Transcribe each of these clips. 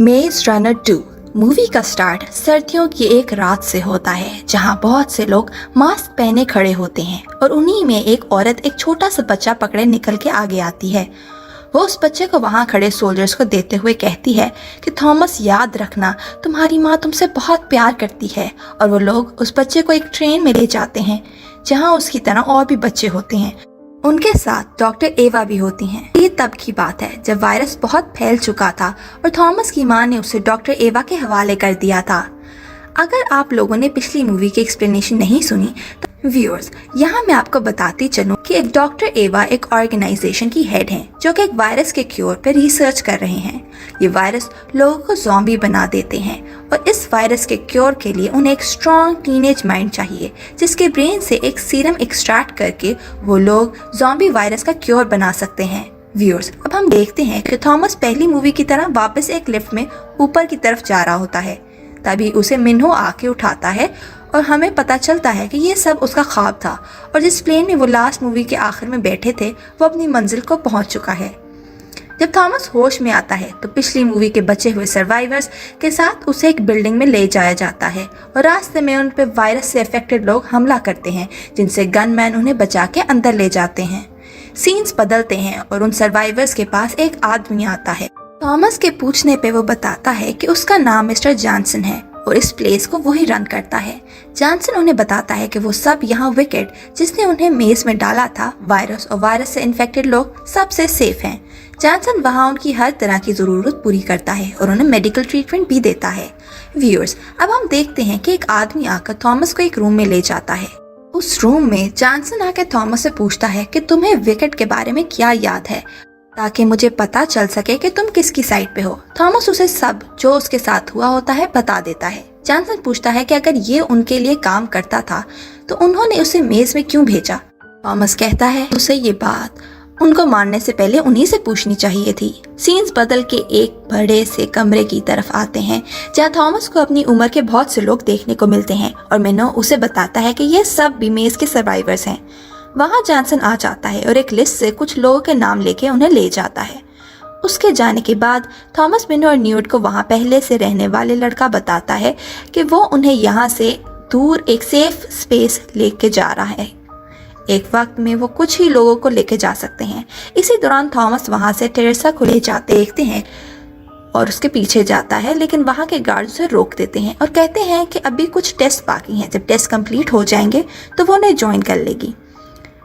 मेज runner 2 movie का start सर्दियों की एक रात से होता है जहां बहुत से लोग मास्क पहने खड़े होते हैं और उन्हीं में एक औरत एक छोटा सा बच्चा पकड़े निकल के आगे आती है। वो उस बच्चे को वहां खड़े सोल्जर्स को देते हुए कहती है कि थॉमस, याद रखना तुम्हारी माँ तुमसे बहुत प्यार करती है। और वो लोग उस बच्चे को एक ट्रेन में ले जाते हैं जहाँ उसकी तरह और भी बच्चे होते हैं। उनके साथ डॉक्टर एवा भी होती हैं। ये तब की बात है जब वायरस बहुत फैल चुका था और थॉमस की मां ने उसे डॉक्टर एवा के हवाले कर दिया था। अगर आप लोगों ने पिछली मूवी की एक्सप्लेनेशन नहीं सुनी तो व्यूअर्स, यहाँ मैं आपको बताती चलूं कि एक डॉक्टर एवा एक ऑर्गेनाइजेशन की हेड हैं जो कि एक वायरस के क्योर पर रिसर्च कर रहे हैं। ये वायरस लोगों को ज़ॉम्बी बना देते हैं और इस वायरस के क्योर के लिए उन्हें एक स्ट्रॉन्ग टीनेज माइंड चाहिए जिसके ब्रेन से एक सीरम एक्सट्रैक्ट करके वो लोग ज़ॉम्बी वायरस का क्योर बना सकते हैं। व्यूअर्स, अब हम देखते हैं कि थॉमस पहली मूवी की तरह वापस एक लिफ्ट में ऊपर की तरफ जा रहा होता है। तभी उसे मिन्हो आके उठाता है और हमें पता चलता है कि ये सब उसका ख्वाब था और जिस प्लेन में वो लास्ट मूवी के आखिर में बैठे थे वो अपनी मंजिल को पहुंच चुका है। जब थॉमस होश में आता है तो पिछली मूवी के बचे हुए सर्वाइवर्स के साथ उसे एक बिल्डिंग में ले जाया जाता है और रास्ते में उन पर वायरस से अफेक्टेड लोग हमला करते हैं जिनसे गनमैन उन्हें बचा के अंदर ले जाते हैं। सीन्स बदलते हैं और उन सर्वाइवर्स के पास एक आदमी आता है। थॉमस के पूछने पे वो बताता है कि उसका नाम मिस्टर जॉनसन है और इस प्लेस को वही रन करता है। जॉनसन उन्हें बताता है कि वो सब यहाँ विकेट जिसने उन्हें मेज में डाला था, वायरस और वायरस से इन्फेक्टेड लोग सबसे सेफ हैं। जॉनसन वहाँ उनकी हर तरह की ज़रूरत पूरी करता है और उन्हें मेडिकल ट्रीटमेंट भी देता है। व्यूअर्स, अब हम देखते हैं कि एक आदमी आकर थॉमस को एक रूम में ले जाता है। उस रूम में जॉनसन आकर थॉमस से पूछता है कि तुम्हें विकेट के बारे में क्या याद है ताकि मुझे पता चल सके कि तुम किसकी साइड पे हो। थॉमस उसे सब जो उसके साथ हुआ होता है बता देता है। जॉनसन पूछता है कि अगर ये उनके लिए काम करता था तो उन्होंने उसे मेज में क्यों भेजा। थॉमस कहता है उसे ये बात उनको मारने से पहले उन्हीं से पूछनी चाहिए थी। सीन्स बदल के एक बड़े से कमरे की तरफ आते हैं जहाँ थॉमस को अपनी उम्र के बहुत से लोग देखने को मिलते हैं और मिन्हो उसे बताता है कि ये सब भी मेज के सर्वाइवर्स हैं। वहाँ जॉनसन आ जाता है और एक लिस्ट से कुछ लोगों के नाम लेके उन्हें ले जाता है। उसके जाने के बाद थॉमस मिन्हो और न्यूट को वहाँ पहले से रहने वाले लड़का बताता है कि वो उन्हें यहाँ से दूर एक सेफ स्पेस लेके जा रहा है। एक वक्त में वो कुछ ही लोगों को लेके जा सकते हैं। इसी दौरान थॉमस वहाँ से टेरेसा को ले जाते देखते हैं और उसके पीछे जाता है, लेकिन वहाँ के गार्ड उसे रोक देते हैं और कहते हैं कि अभी कुछ टेस्ट बाकी हैं, जब टेस्ट कंप्लीट हो जाएंगे तो वो उन्हें ज्वाइन कर लेगी।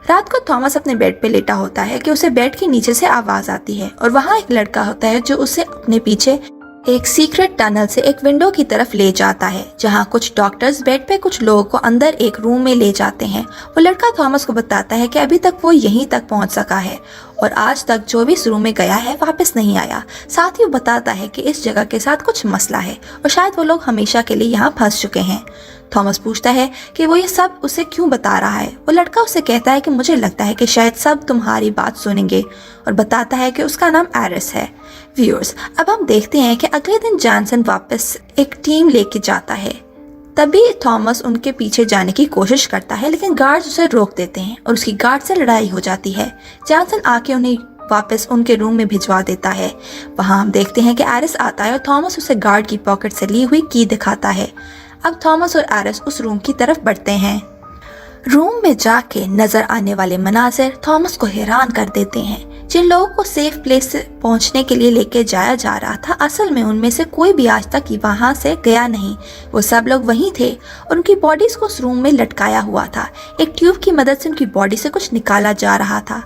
रात को थॉमस अपने बेड पे लेटा होता है कि उसे बेड के नीचे से आवाज आती है और वहाँ एक लड़का होता है जो उसे अपने पीछे एक सीक्रेट टनल से एक विंडो की तरफ ले जाता है जहाँ कुछ डॉक्टर्स बेड पे कुछ लोगों को अंदर एक रूम में ले जाते हैं। वो लड़का थॉमस को बताता है कि अभी तक वो यहीं तक पहुँच सका है और आज तक जो भी इस रूम में गया है वापस नहीं आया। साथ ही वो बताता है कि इस जगह के साथ कुछ मसला है और शायद वो लोग हमेशा के लिए यहाँ फंस चुके हैं। थॉमस पूछता है कि वो ये सब उसे क्यों बता रहा है। वो लड़का उसे कहता है कि मुझे लगता है कि शायद सब तुम्हारी बात सुनेंगे और बताता है कि उसका नाम एरिस है। व्यूअर्स, अब हम देखते हैं कि अगले दिन जॉनसन वापस एक टीम लेके जाता है। तभी थॉमस उनके पीछे जाने की कोशिश करता है लेकिन गार्ड्स उसे रोक देते हैं और उसकी गार्ड से लड़ाई हो जाती है। जॉनसन आके उन्हें वापस उनके रूम में भिजवा देता है। वहाँ हम देखते हैं कि एरिस आता है और थॉमस उसे गार्ड की पॉकेट से ली हुई की दिखाता है। अब थॉमस और एरिस उस रूम की तरफ बढ़ते हैं। रूम में जाके नजर आने वाले मनाज़िर थॉमस को हैरान कर देते हैं। जिन लोगों को सेफ प्लेस से पहुंचने के लिए लेके जाया जा रहा था, असल में उनमें से कोई भी आज तक वहां से गया नहीं। वो सब लोग वहीं थे और उनकी बॉडीज को उस रूम में लटकाया हुआ था। एक ट्यूब की मदद से उनकी बॉडी से कुछ निकाला जा रहा था।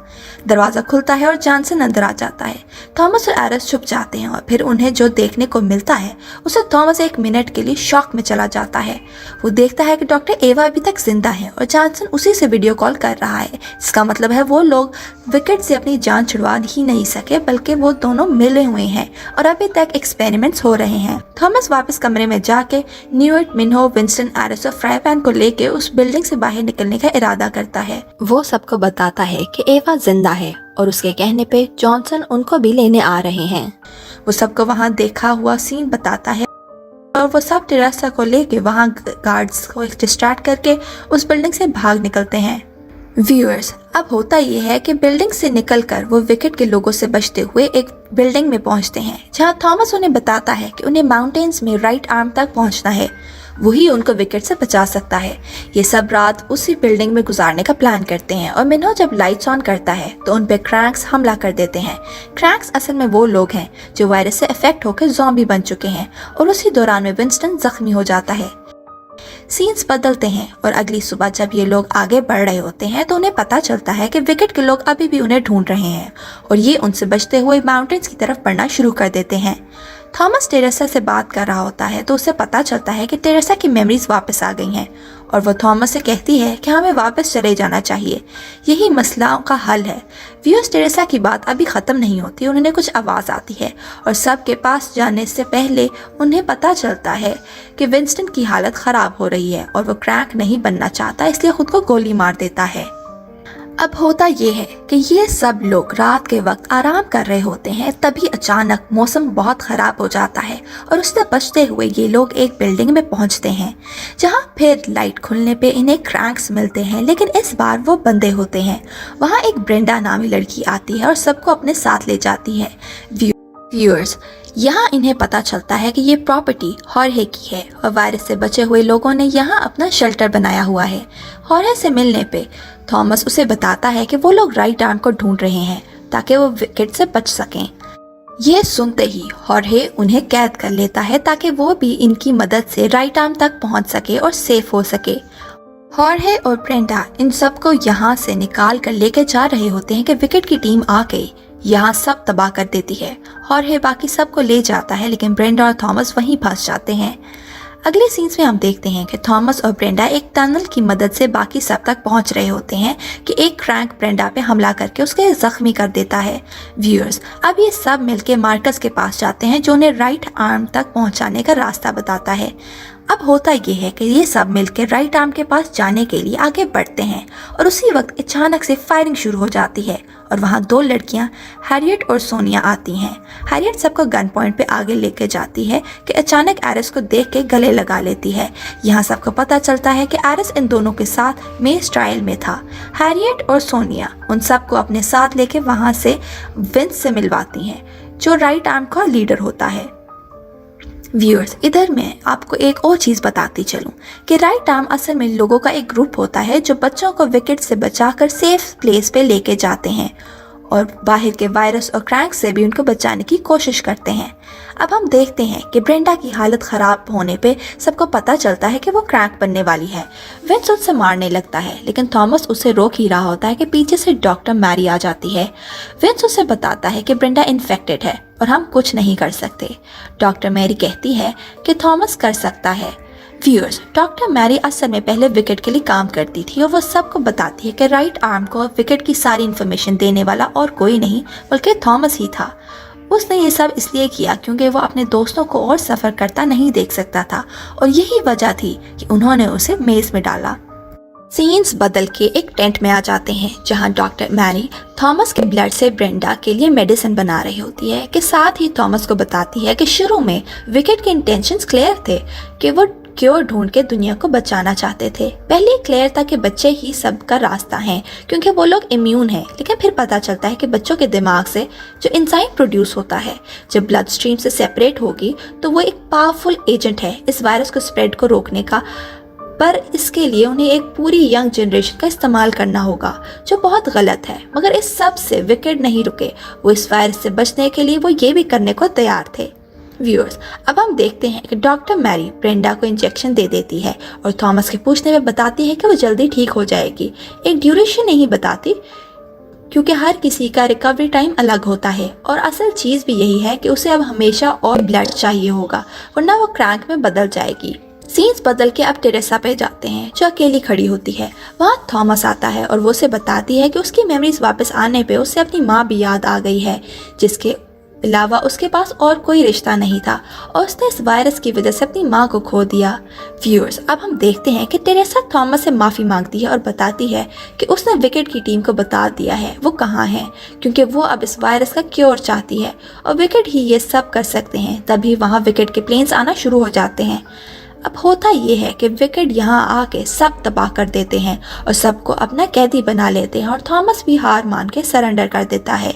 दरवाजा खुलता है और जॉनसन अंदर आ जाता है। थॉमस और एरिस छुप जाते हैं और फिर उन्हें जो देखने को मिलता है उसे थॉमस एक मिनट के लिए शॉक में चला जाता है। वो देखता है कि डॉक्टर एवा अभी तक जिंदा है और जॉनसन उसी से वीडियो कॉल कर रहा है। इसका मतलब है वो लोग विकेट से अपनी जान छुड़वा ही नहीं सके बल्कि वो दोनों मिले हुए हैं और अभी तक एक्सपेरिमेंट्स हो रहे हैं। थॉमस वापस कमरे में जाके न्यूट, मिन्हो, विंस्टन, एरिस और फ्राईपैन को लेके उस बिल्डिंग से बाहर निकलने का इरादा करता है। वो सबको बताता है कि एवा जिंदा है और उसके कहने पे जॉनसन उनको भी लेने आ रहे हैं। वो सबको वहाँ देखा हुआ सीन बताता है और वो सब टेरेसा को लेके वहाँ गार्ड्स को डिस्ट्रैक्ट करके उस बिल्डिंग से भाग निकलते हैं। व्यूअर्स, अब होता ये है कि बिल्डिंग से निकलकर वो विकेट के लोगों से बचते हुए एक बिल्डिंग में पहुंचते हैं जहां थॉमस उन्हें बताता है कि उन्हें माउंटेन्स में राइट आर्म तक पहुंचना है। वही उनको विकेट से बचा सकता है। ये सब रात उसी बिल्डिंग में गुजारने का प्लान करते हैं और मिन्हो जब लाइट्स ऑन करता है तो उन पे क्रैंक्स हमला कर देते हैं। क्रैंक्स असल में वो लोग हैं जो वायरस से अफेक्ट होकर ज़ॉम्बी बन चुके हैं और उसी दौरान में विंस्टन जख्मी हो जाता है। सीन्स बदलते हैं और अगली सुबह जब ये लोग आगे बढ़ रहे होते हैं तो उन्हें पता चलता है कि विकेट के लोग अभी भी उन्हें ढूंढ रहे हैं और ये उनसे बचते हुए माउंटेन्स की तरफ बढ़ना शुरू कर देते हैं। थॉमस टेरेसा से बात कर रहा होता है तो उसे पता चलता है कि टेरेसा की मेमोरीज वापस आ गई हैं और वो थॉमस से कहती है कि हमें वापस चले जाना चाहिए, यही मसला का हल है। व्यूअर्स, टेरेसा की बात अभी ख़त्म नहीं होती और उन्हें कुछ आवाज़ आती है और सबके पास जाने से पहले उन्हें पता चलता है कि विंस्टन की हालत ख़राब हो रही है और वो क्रैक नहीं बनना चाहता, इसलिए खुद को गोली मार देता है। अब होता ये है कि ये सब लोग रात के वक्त आराम कर रहे होते हैं, तभी अचानक मौसम बहुत ख़राब हो जाता है और उससे बचते हुए ये लोग एक बिल्डिंग में पहुंचते हैं जहां फिर लाइट खुलने पे इन्हें क्रैंक्स मिलते हैं, लेकिन इस बार वो बंदे होते हैं। वहां एक ब्रेंडा नामी लड़की आती है और सबको अपने साथ ले जाती है। व्यूअर्स, यहाँ इन्हें पता चलता है कि ये प्रॉपर्टी हॉर्हे की है और वायरस से बचे हुए लोगों ने यहाँ अपना शेल्टर बनाया हुआ है। हॉर्हे से मिलने पे थॉमस उसे बताता है कि वो लोग राइट आर्म को ढूंढ रहे हैं ताकि वो विकेट से बच सकें। ये सुनते ही हॉर्हे उन्हें कैद कर लेता है ताकि वो भी इनकी मदद से राइट आर्म तक पहुंच सके और सेफ हो सके। हॉर्हे और ब्रेंडा इन सबको यहाँ से निकाल कर लेके जा रहे होते हैं कि विकेट की टीम आ गई यहाँ सब तबाह कर देती है। हॉर्हे बाकी सबको ले जाता है लेकिन ब्रेंडा और थॉमस वहीं फंस जाते हैं। अगले सीन्स में हम देखते हैं कि थॉमस और ब्रेंडा एक टनल की मदद से बाकी सब तक पहुंच रहे होते हैं कि एक क्रैंक ब्रेंडा पे हमला करके उसके जख्मी कर देता है। व्यूअर्स, अब ये सब मिलके मार्कस के पास जाते हैं जो उन्हें राइट आर्म तक पहुंचाने का रास्ता बताता है। अब होता ये है कि ये सब मिलकर राइट आर्म के पास जाने के लिए आगे बढ़ते हैं और उसी वक्त अचानक से फायरिंग शुरू हो जाती है और वहाँ दो लड़कियाँ हैरियट और सोनिया आती हैं। हैरियट सबको गन पॉइंट पे आगे लेके जाती है कि अचानक एरिस को देख के गले लगा लेती है। यहाँ सबको पता चलता है कि एरिस इन दोनों के साथ मेस ट्रायल में था। हैरियट और सोनिया उन सबको अपने साथ लेके वहाँ से विंस से मिलवाती हैं जो राइट आर्म का लीडर होता है। व्यूअर्स, इधर मैं आपको एक और चीज़ बताती चलूं कि राइट आर्म असल में लोगों का एक ग्रुप होता है जो बच्चों को विकेट से बचाकर सेफ प्लेस पे लेके जाते हैं और बाहर के वायरस और क्रैंक से भी उनको बचाने की कोशिश करते हैं। अब हम देखते हैं कि ब्रेंडा की हालत ख़राब होने पे सबको पता चलता है कि वो क्रैंक बनने वाली है। विंस उससे मारने लगता है लेकिन थॉमस उसे रोक ही रहा होता है कि पीछे से डॉक्टर मैरी आ जाती है। विंस उसे बताता है कि ब्रेंडा इन्फेक्टेड है और हम कुछ नहीं कर सकते। डॉक्टर मैरी कहती है कि थॉमस कर सकता है। व्यूअर्स, डॉक्टर मैरी असल में पहले विकेट के लिए काम करती थी और वो सबको बताती है कि राइट आर्म को विकेट की सारी इन्फॉर्मेशन देने वाला और कोई नहीं बल्कि थॉमस ही था। उसने ये सब इसलिए किया क्योंकि वो अपने दोस्तों को और सफ़र करता नहीं देख सकता था और यही वजह थी कि उन्होंने उसे मेज में डाला। सीन्स बदल के एक टेंट में आ जाते हैं जहां डॉक्टर मैरी थॉमस के ब्लड से ब्रेंडा के लिए मेडिसिन बना रही होती है कि साथ ही थॉमस को बताती है कि शुरू में विकेट के इंटेंशंस क्लियर थे कि वो क्योर ढूंढ के दुनिया को बचाना चाहते थे। पहले क्लियर था कि बच्चे ही सबका रास्ता हैं क्योंकि वो लोग इम्यून हैं, लेकिन फिर पता चलता है कि बच्चों के दिमाग से जो एंजाइम प्रोड्यूस होता है जब ब्लड स्ट्रीम से सेपरेट होगी तो वो एक पावरफुल एजेंट है इस वायरस को स्प्रेड को रोकने का, पर इसके लिए उन्हें एक पूरी यंग जनरेशन का इस्तेमाल करना होगा जो बहुत गलत है। मगर इस सब से विकेट नहीं रुके, वो इस वायरस से बचने के लिए वो ये भी करने को तैयार थे। व्यूअर्स, अब हम देखते हैं कि डॉक्टर मैरी ब्रेंडा को इंजेक्शन दे देती है और थॉमस के पूछने में बताती है कि वो जल्दी ठीक हो जाएगी। एक ड्यूरेशन नहीं बताती क्योंकि हर किसी का रिकवरी टाइम अलग होता है और असल चीज़ भी यही है कि उसे अब हमेशा और ब्लड चाहिए होगा वरना वो क्रैंक में बदल जाएगी। सीन्स बदल के अब टेरेसा पे जाते हैं जो अकेली खड़ी होती है। वहाँ थॉमस आता है और वो उसे बताती है कि उसकी मेमोरीज वापस आने पे उसे अपनी माँ भी याद आ गई है जिसके अलावा उसके पास और कोई रिश्ता नहीं था और उसने इस वायरस की वजह से अपनी माँ को खो दिया। व्यूअर्स, अब हम देखते हैं कि टेरेसा थॉमस से माफ़ी मांगती है और बताती है कि उसने विकेट की टीम को बता दिया है वो कहाँ है क्योंकि वो अब इस वायरस का क्योर चाहती है और विकेट ही ये सब कर सकते हैं। तभी वहाँ विकेट के प्लेन्स आना शुरू हो जाते हैं। अब होता ये है कि विकेट यहाँ आके सब तबाह कर देते हैं और सबको अपना कैदी बना लेते हैं और थॉमस भी हार मान के सरेंडर कर देता है।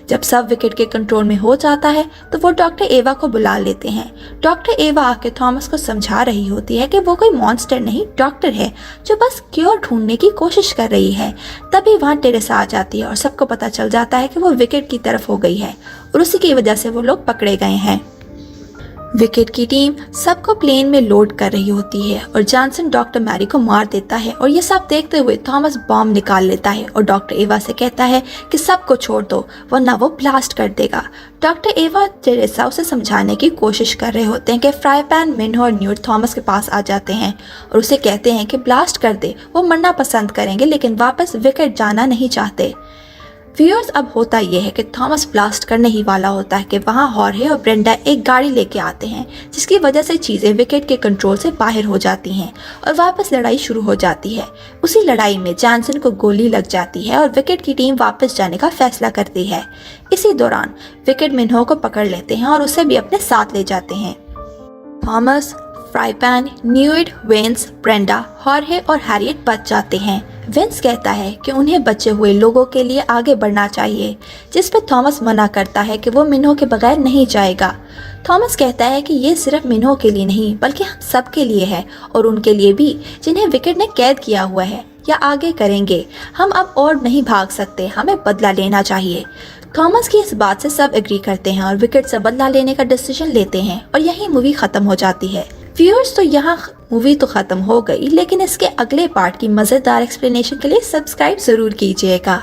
जब सब विकेट के कंट्रोल में हो जाता है तो वो डॉक्टर एवा को बुला लेते हैं। डॉक्टर एवा आके थॉमस को समझा रही होती है कि वो कोई मॉन्स्टर नहीं, डॉक्टर है जो बस क्योर ढूंढने की कोशिश कर रही है। तभी वहाँ टेरेसा आ जाती है और सबको पता चल जाता है कि वो विकेट की तरफ हो गई है और उसी की वजह से वो लोग पकड़े गए हैं। विकेट की टीम सबको प्लेन में लोड कर रही होती है और जॉनसन डॉक्टर मैरी को मार देता है और ये सब देखते हुए थॉमस बॉम्ब निकाल लेता है और डॉक्टर एवा से कहता है कि सबको छोड़ दो वरना वो ब्लास्ट कर देगा। डॉक्टर एवा टेरेसा उसे समझाने की कोशिश कर रहे होते हैं कि फ्राई पैन, मिन्हो और न्यूट थॉमस के पास आ जाते हैं और उसे कहते हैं कि ब्लास्ट कर दे, वो मरना पसंद करेंगे लेकिन वापस विकेट जाना नहीं चाहते। व्यूअर्स, अब होता यह है कि थॉमस ब्लास्ट करने ही वाला होता है कि वहाँ हॉर्हे और ब्रेंडा एक गाड़ी लेके आते हैं जिसकी वजह से चीज़ें विकेट के कंट्रोल से बाहर हो जाती हैं और वापस लड़ाई शुरू हो जाती है। उसी लड़ाई में जॉनसन को गोली लग जाती है और विकेट की टीम वापस जाने का फैसला करती है। इसी दौरान विकेट मिन्हो को पकड़ लेते हैं और उसे भी अपने साथ ले जाते हैं। Thomas, fry pan, Newt, Vince, Brenda, हॉर्हे और हैरियट बच जाते हैं। वेंस कहता है कि उन्हें बचे हुए लोगों के लिए आगे बढ़ना चाहिए, जिस पर थॉमस मना करता है कि वो मिन्हो के बगैर नहीं जाएगा। थॉमस कहता है कि ये सिर्फ मिन्हो के लिए नहीं बल्कि हम सब के लिए है और उनके लिए भी जिन्हें विकेट ने कैद किया हुआ है या आगे करेंगे। हम अब और नहीं भाग सकते, हमें बदला लेना चाहिए। थॉमस की इस बात से सब एग्री करते हैं और विकेट से बदला लेने का डिसीजन लेते हैं और यही मूवी खत्म हो जाती है। व्यूअर्स, तो यहाँ मूवी तो खत्म हो गई लेकिन इसके अगले पार्ट की मज़ेदार एक्सप्लेनेशन के लिए सब्सक्राइब ज़रूर कीजिएगा।